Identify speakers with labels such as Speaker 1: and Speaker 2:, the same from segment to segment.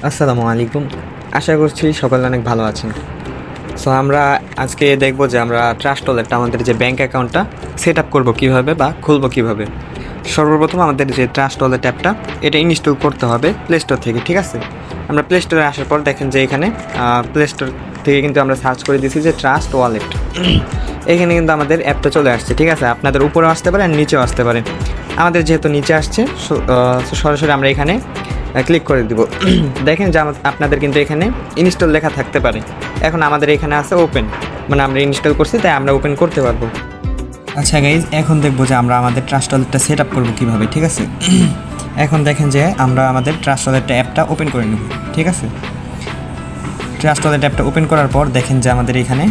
Speaker 1: আসসালামু আলাইকুম। আশা করছি সকলে অনেক ভালো আছেন। সো আমরা আজকে দেখব যে আমরা ট্রাস্ট ওয়ালেটটা আমাদের যে ব্যাঙ্ক অ্যাকাউন্টটা সেট আপ করবো কীভাবে বা খুলবো কীভাবে। সর্বপ্রথম আমাদের যে ট্রাস্ট ওয়ালেট অ্যাপটা এটা ইনস্টল করতে হবে প্লে স্টোর থেকে, ঠিক আছে? আমরা প্লে স্টোরে আসার পর দেখেন যে এখানে প্লে স্টোর থেকে কিন্তু আমরা সার্চ করে দিয়েছি যে ট্রাস্ট ওয়ালেট। এখানে কিন্তু আমাদের অ্যাপটা চলে আসছে, ঠিক আছে? আপনাদের উপরেও আসতে পারে আর নিচেও আসতে পারে। আমাদের যেহেতু নিচে আসছে সরাসরি আমরা এখানে ক্লিক করে দিব। দেখেন যে আপনাদের কিন্তু এখানে ইনস্টল লেখা থাকতে পারে। এখন আমাদের এখানে আছে ওপেন, মানে আমরা ইনস্টল করছি তাই আমরা ওপেন করতে পারবো। আচ্ছা গাইজ, এখন দেখবো যে আমরা আমাদের ট্রাস্ট ওয়ালেটটা সেট আপ করবো কীভাবে, ঠিক আছে? এখন দেখেন যে আমরা আমাদের ট্রাস্ট ওয়ালেটটা অ্যাপটা ওপেন করে নেব, ঠিক আছে? ট্রাস্ট ওয়ালেট অ্যাপটা ওপেন করার পর দেখেন যে আমাদের এখানে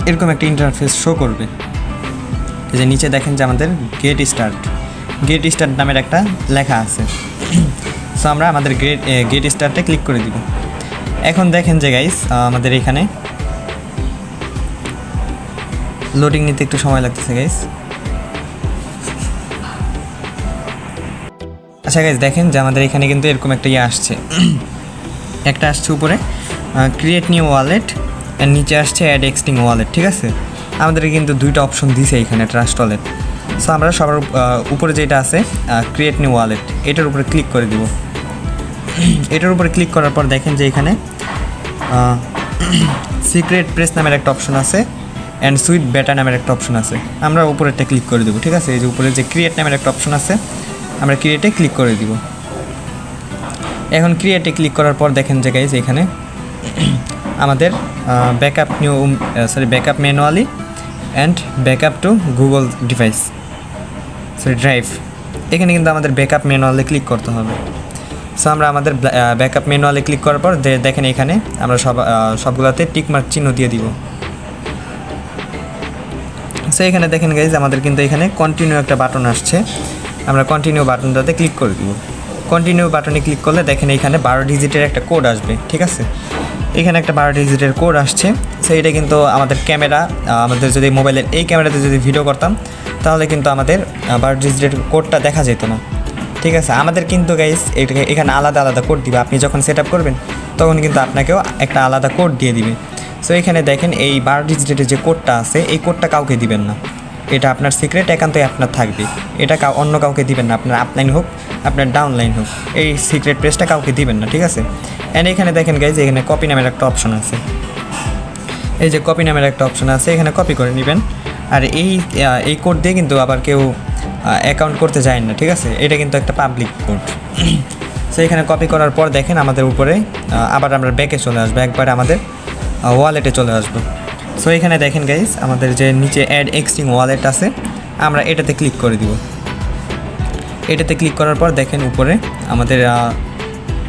Speaker 1: এরকম একটা ইন্টারফেস শো করবে। এই যে নিচে দেখেন যে আমাদের গেট স্টার্ট নামের একটা লেখা আছে। সো আমরা আমাদের গেট স্টার্টে ক্লিক করে দিব। এখন দেখেন যে গাইস আমাদের এখানে লোডিং নিতে একটু সময় লাগতেছে গাইস। আচ্ছা গাইস, দেখেন যে আমাদের এখানে কিন্তু এরকম একটা আসছে, একটা আসছে উপরে ক্রিয়েট নিউ ওয়ালেট, আর নিচে আসছে অ্যাড এক্সটিং ওয়ালেট, ঠিক আছে? আমাদের কিন্তু দুইটা অপশন দিছে এখানে ট্রাস্ট ওয়ালেট। সো আমরা সবার উপরে যেটা আছে ক্রিয়েট নিউ ওয়ালেট, এটার উপরে ক্লিক করে দিব। এটার উপরে ক্লিক করার পর দেখেন যে এখানে সিক্রেট প্রেস নামের একটা অপশন আছে অ্যান্ড সুইট বেটা নামের একটা অপশন আছে। আমরা উপরেরটা ক্লিক করে দেবো, ঠিক আছে? এই যে উপরে যে ক্রিয়েট নামের একটা অপশন আছে, আমরা ক্রিয়েটে ক্লিক করে দিব। এখন ক্রিয়েটে ক্লিক করার পর দেখেন যে গাইজ এখানে আমাদের backup manually and backup two Google drive, এখানে কিন্তু আমাদের ব্যাকআপ ম্যানুয়ালে ক্লিক করতে হবে। সো আমরা আমাদের ব্যাকআপ ম্যানুয়ালে ক্লিক করার পর দেখেন এখানে আমরা সবগুলোতে টিকমার্ক চিহ্ন দিয়ে দিব। সো এখানে দেখেন গাইজ আমাদের কিন্তু এখানে কন্টিনিউ একটা বাটন আসছে, আমরা কন্টিনিউ বাটনটাতে ক্লিক করে দিব। কন্টিনিউ বাটনে ক্লিক করলে দেখেন এখানে 12 ডিজিটের একটা কোড আসবে, ঠিক আছে? এখানে একটা 12 ডিজিটের কোড আসছে। সো এটা কিন্তু আমাদের ক্যামেরা, আমাদের যদি মোবাইলের এই ক্যামেরাতে যদি ভিডিও করতাম তাহলে কিন্তু আমাদের 12 ডিজিটের কোডটা দেখা যেত না, ঠিক আছে? আমাদের কিন্তু গাইস এখানে আলাদা আলাদা কোড দিবে। আপনি যখন সেট আপ করবেন তখন কিন্তু আপনাকেও একটা আলাদা কোড দিয়ে দিবে। সো এখানে দেখেন এই 12 ডিজিটের যে কোডটা আছে এই কোডটা কাউকে দিবেন না, এটা আপনার সিক্রেট একান্তই আপনার থাকবে। এটা অন্য কাউকে দিবেন না, আপনার আপলাইন হোক আপনার ডাউনলাইন হোক, এই সিক্রেট প্রেসটা কাউকে দিবেন না, ঠিক আছে? অ্যান্ড এখানে দেখেন গাইজ এখানে কপি নামের একটা অপশন আছে। এই যে কপি নামের একটা অপশন আছে, এখানে কপি করে নেবেন। আর এই কোড দিয়ে কিন্তু আবার কেউ অ্যাকাউন্ট করতে যায় না, ঠিক আছে? এটা কিন্তু একটা পাবলিক কোড। সো এখানে কপি করার পর দেখেন আমাদের উপরে আবার আমরা ব্যাকে চলে আসবো, একবার আমাদের ওয়ালেটে চলে আসবো। সো এখানে দেখেন গাইজ আমাদের যে নিচে অ্যাড এক্সটিং ওয়ালেট আছে, আমরা এটাতে ক্লিক করে দিব। এটাতে ক্লিক করার পর দেখেন উপরে আমাদের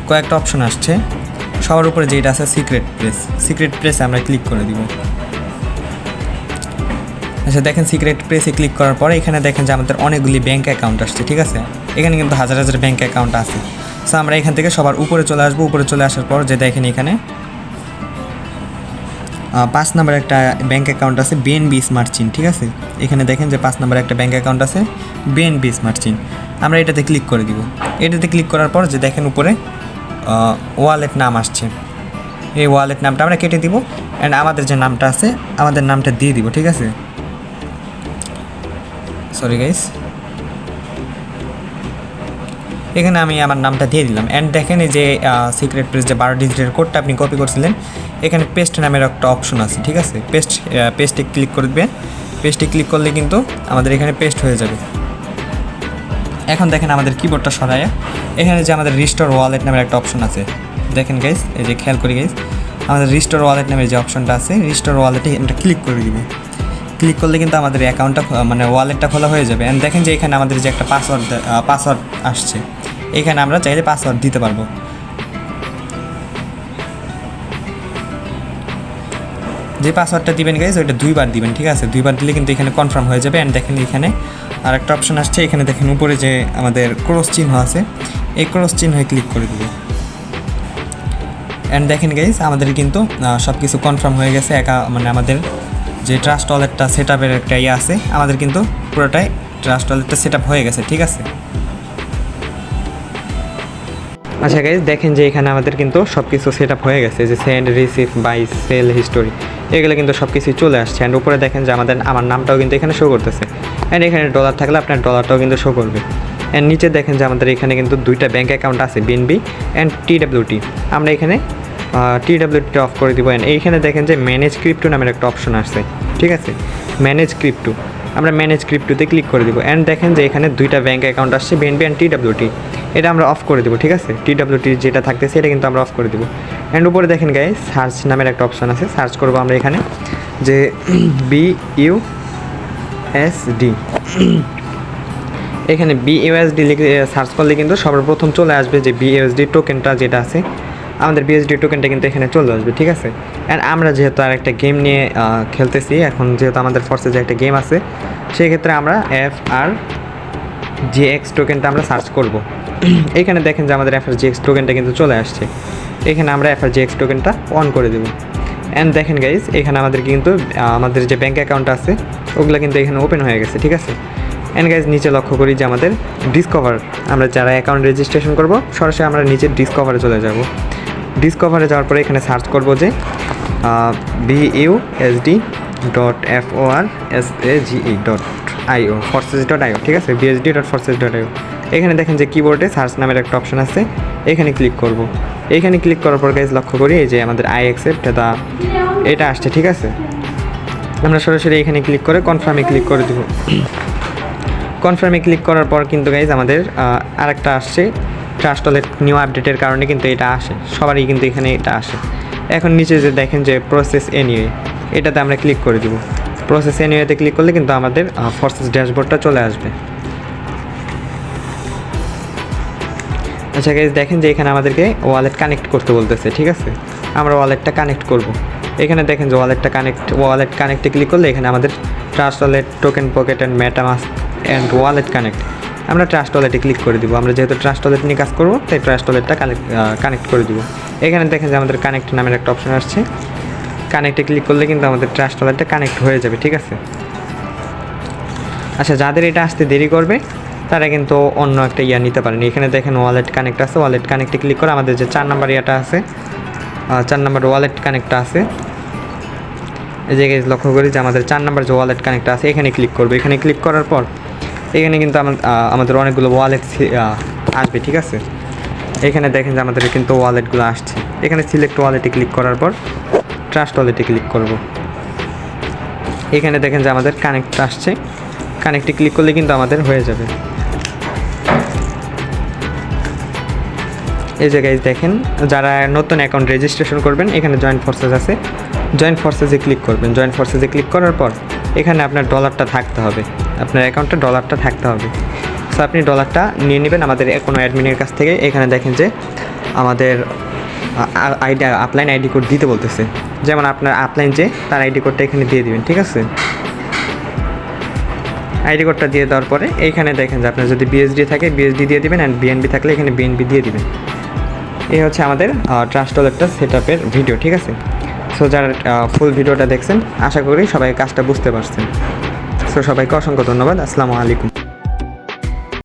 Speaker 1: কয়েকটা অপশন আসছে। সবার উপরে যেটা আছে সিক্রেট প্রেসে আমরা ক্লিক করে দিব। আচ্ছা দেখেন সিক্রেট প্রেসে ক্লিক করার পরে এখানে দেখেন যে আমাদের অনেকগুলি ব্যাঙ্ক অ্যাকাউন্ট আসছে, ঠিক আছে? এখানে কিন্তু হাজার হাজার ব্যাঙ্ক অ্যাকাউন্ট আছে। সো আমরা এখান থেকে সবার উপরে চলে আসবো। উপরে চলে আসার পর যে দেখেন এখানে 5 নাম্বার একটা ব্যাঙ্ক অ্যাকাউন্ট আছে বিএনবি স্মার্ট চিন, ঠিক আছে? এখানে দেখেন যে 5 নাম্বার একটা ব্যাঙ্ক অ্যাকাউন্ট আছে বিএনবি স্মার্ট চিন, আমরা এটাতে ক্লিক করে দিব। এটাতে ক্লিক করার পর যে দেখেন উপরে ওয়ালেট নাম আসছে, এই ওয়ালেট নামটা আমরা কেটে দিব অ্যান্ড আমাদের যে নামটা আছে আমাদের নামটা দিয়ে দিব, ঠিক আছে? সরি গাইস, এখানে আমি আমার নামটা দিয়ে দিলাম। অ্যান্ড দেখেন এই যে সিক্রেট প্রেস যে 12 ডিজিটের কোডটা আপনি কপি করছিলেন, এখানে পেস্ট নামের একটা অপশন আছে, ঠিক আছে? পেস্টে ক্লিক করে দেবেন। পেস্টে ক্লিক করলে কিন্তু আমাদের এখানে পেস্ট হয়ে যাবে। এখন দেখেন আমাদের কিবোর্ডটা সরায় এখানে যে আমাদের রিস্টোর ওয়ালেট নামের একটা অপশন আছে, দেখেন গাইস এই যে খেয়াল করি গাইস আমাদের রিস্টোর ওয়ালেট নামের যে অপশনটা আছে রিস্টোর ওয়ালেটে আমরা ক্লিক করে দিব। ক্লিক করলে কিন্তু আমাদের অ্যাকাউন্টটা মানে ওয়ালেটটা খোলা হয়ে যাবে। অ্যান্ড দেখেন যে এখানে আমাদের যে একটা পাসওয়ার্ড আসছে, এখানে আমরা চাইলে পাসওয়ার্ড দিতে পারবো। যে পাসওয়ার্ডটা দিবেন গাইজ ওইটা 2 বার দিবেন, ঠিক আছে? 2 বার দিলে কিন্তু এখানে কনফার্ম হয়ে যাবে। অ্যান্ড দেখেন এখানে আর একটা অপশন আসছে, এখানে দেখেন উপরে যে আমাদের ক্রস চিহ্ন আছে এই ক্রস চিহ্নে ক্লিক করে দেবো। অ্যান্ড দেখেন গাইজ আমাদের কিন্তু সব কিছু কনফার্ম হয়ে গেছে। মানে আমাদের যে ট্রাস্ট ওয়ালেটটা সেট আপের একটা আছে, আমাদের কিন্তু পুরোটাই ট্রাস্ট ওয়ালেটটা সেট আপ হয়ে গেছে, ঠিক আছে? আচ্ছা গাইজ, দেখেন যে এখানে আমাদের কিন্তু সব কিছু সেট আপ হয়ে গেছে, যে send, receive, buy, sell history, এগুলো কিন্তু সব কিছুই চলে আসছে। অ্যান্ড উপরে দেখেন যে আমার নামটাও কিন্তু এখানে শো করতেছে। অ্যান্ড এখানে ডলার থাকলে আপনার ডলারটাও কিন্তু শো করবে। অ্যান্ড নিচে দেখেন যে আমাদের এখানে কিন্তু দুইটা ব্যাঙ্ক অ্যাকাউন্ট আছে, বিএনবি অ্যান্ড টিডাব্লিউটি। আমরা এখানে টিডাব্লিউটি অফ করে দিব। অ্যান্ড এইখানে দেখেন যে ম্যানেজ ক্রিপ্টো নামের একটা অপশন আসছে, ঠিক আছে, ম্যানেজ ক্রিপ্টো। আমরা ম্যানেজ ক্রিপ্টোতে ক্লিক করে দিব। অ্যান্ড দেখেন যে এখানে দুইটা ব্যাঙ্ক অ্যাকাউন্ট আসছে, বিএনবি অ্যান্ড টিডাব্লিউটি। এটা আমরা অফ করে দেবো, ঠিক আছে। টিডাব্লিউটি যেটা থাকতেছে এটা কিন্তু আমরা অফ করে দেবো। অ্যান্ড উপরে দেখেন গাইস সার্চ নামের একটা অপশন আছে, সার্চ করবো আমরা এখানে যে বিইউএসডি। এখানে বিইউএসডি লিখে সার্চ করলে কিন্তু সর্বপ্রথম চলে আসবে যে বিইউএসডি টোকেনটা যেটা আছে, আমাদের বিএসডি টোকেনটা কিন্তু এখানে চলে আসবে, ঠিক আছে। অ্যান্ড আমরা যেহেতু আর একটা গেম নিয়ে খেলতেছি এখন, যেহেতু আমাদের ফোর্সে যে একটা গেম আছে, সেক্ষেত্রে আমরা FRGX টোকেনটা আমরা সার্চ করব। এখানে দেখেন যে আমাদের FRGX টোকেনটা কিন্তু চলে আসছে। এখানে আমরা FRGX টোকেনটা অন করে দেবো। অ্যান্ড দেখেন গাইজ এখানে আমাদের কিন্তু আমাদের যে ব্যাঙ্ক অ্যাকাউন্ট আছে ওগুলো কিন্তু এখানে ওপেন হয়ে গেছে, ঠিক আছে। অ্যান্ড গাইজ নিচে লক্ষ্য করি যে আমাদের ডিসকভার, আমরা যারা অ্যাকাউন্ট রেজিস্ট্রেশন করব সরাসরি আমরা নিচে ডিসকভারে চলে যাব। ডিসকভারে যাওয়ার পরে এখানে সার্চ করব যে BUSD.FORSAGE.IO forces.io, ঠিক আছে, BUSD.forces.io। এখানে দেখেন যে কিবোর্ডে সার্চ নামের একটা অপশন আছে, এখানে ক্লিক করব। এখানে ক্লিক করার পর গাইজ লক্ষ্য করি এই যে আমাদের আই অ্যাকসেপ্ট এটা আসছে, ঠিক আছে। আমরা সরাসরি এখানে ক্লিক করে কনফার্মে ক্লিক করে দেব। কনফার্মে ক্লিক করার পর কিন্তু গাইজ আমাদের আরেকটা আসছে, ট্রাস্ট ওয়ালেট নিউ আপডেটের কারণে কিন্তু এটা আসে, সবারই কিন্তু এখানে এটা আসে। এখন নিচে যে দেখেন যে প্রসেস এনিওয়ে, এটাতে আমরা ক্লিক করে দিব। প্রসেস এনিওয়েতে ক্লিক করলে কিন্তু আমাদের ফোর্সেস ড্যাশবোর্ডটা চলে আসবে। আচ্ছা গাইজ, দেখেন যে এখানে আমাদেরকে ওয়ালেট কানেক্ট করতে বলতেছে, ঠিক আছে। আমরা ওয়ালেটটা কানেক্ট করব। এখানে দেখেন যে ওয়ালেট কানেক্টে ক্লিক করলে এখানে আমাদের trust wallet, token pocket and MetaMask and wallet connect, আমরা ট্রাস্ট ওয়ালেটে ক্লিক করে দিব। আমরা যেহেতু ট্রাস্ট ওয়ালেট নিয়ে কাজ করবো তাই ট্রাস্ট ওয়ালেটটা কানেক্ট করে দিব। এখানে দেখেন যে আমাদের কানেক্ট নামের একটা অপশন আসছে, কানেক্টে ক্লিক করলে কিন্তু আমাদের ট্রাস্ট ওয়ালেটটা কানেক্ট হয়ে যাবে, ঠিক আছে। আচ্ছা, যাদের এটা আসতে দেরি করবে তারা কিন্তু অন্য একটা নিতে পারেন। এখানে দেখেন ওয়ালেট কানেক্ট আছে, ওয়ালেট কানেক্টে ক্লিক করে আমাদের যে 4 নাম্বার আছে, 4 নাম্বার ওয়ালেট কানেক্টটা আছে, এই জায়গায় লক্ষ্য করি যে আমাদের 4 নাম্বার যে ওয়ালেট কানেক্টটা আছে এখানে ক্লিক করবো। এখানে ক্লিক করার পর এখানে কিন্তু আমাদের অনেকগুলো ওয়ালেট আসবে, ঠিক আছে। এখানে দেখেন যে আমাদের কিন্তু ওয়ালেটগুলো আসছে। এখানে সিলেক্ট ওয়ালেটে ক্লিক করার পর ট্রাস্ট ওয়ালেটে ক্লিক করব। এখানে দেখেন যে আমাদের কানেক্ট আসছে, কানেক্টে ক্লিক করলে কিন্তু আমাদের হয়ে যাবে। এই জায়গায় দেখেন যারা নতুন অ্যাকাউন্ট রেজিস্ট্রেশন করবেন এখানে জয়েন্ট ফোর্সেস আছে, জয়েন্ট ফোর্সেসে ক্লিক করবেন। জয়েন্ট ফোর্সেসে ক্লিক করার পর এখানে আপনার ডলারটা থাকতে হবে, আপনার অ্যাকাউন্টে ডলারটা থাকতে হবে। সো আপনি ডলারটা নিয়ে নেবেন আমাদের কোনো অ্যাডমিনের কাছ থেকে। এখানে দেখেন যে আমাদের আপলাইন আইডি কোড দিতে বলতেছে, যেমন আপনার আপলাইন যে তার আইডি কোডটা এখানে দিয়ে দিবেন, ঠিক আছে। আইডি কোডটা দিয়ে দেওয়ার পরে এইখানে দেখেন যে আপনার যদি বিএসডি থাকে বিএসডি দিয়ে দিবেন, অ্যান্ড বিএনবি থাকলে এখানে বিএনবি দিয়ে দিবেন। এই হচ্ছে আমাদের ট্রাস্ট ওয়ালেটটা সেট আপের ভিডিও, ঠিক আছে। সো যারা ফুল ভিডিওটা দেখছেন আশা করি সবাই কাজটা বুঝতে পারছেন। সো সবাইকে অসংখ্য ধন্যবাদ। আসসালামু আলাইকুম।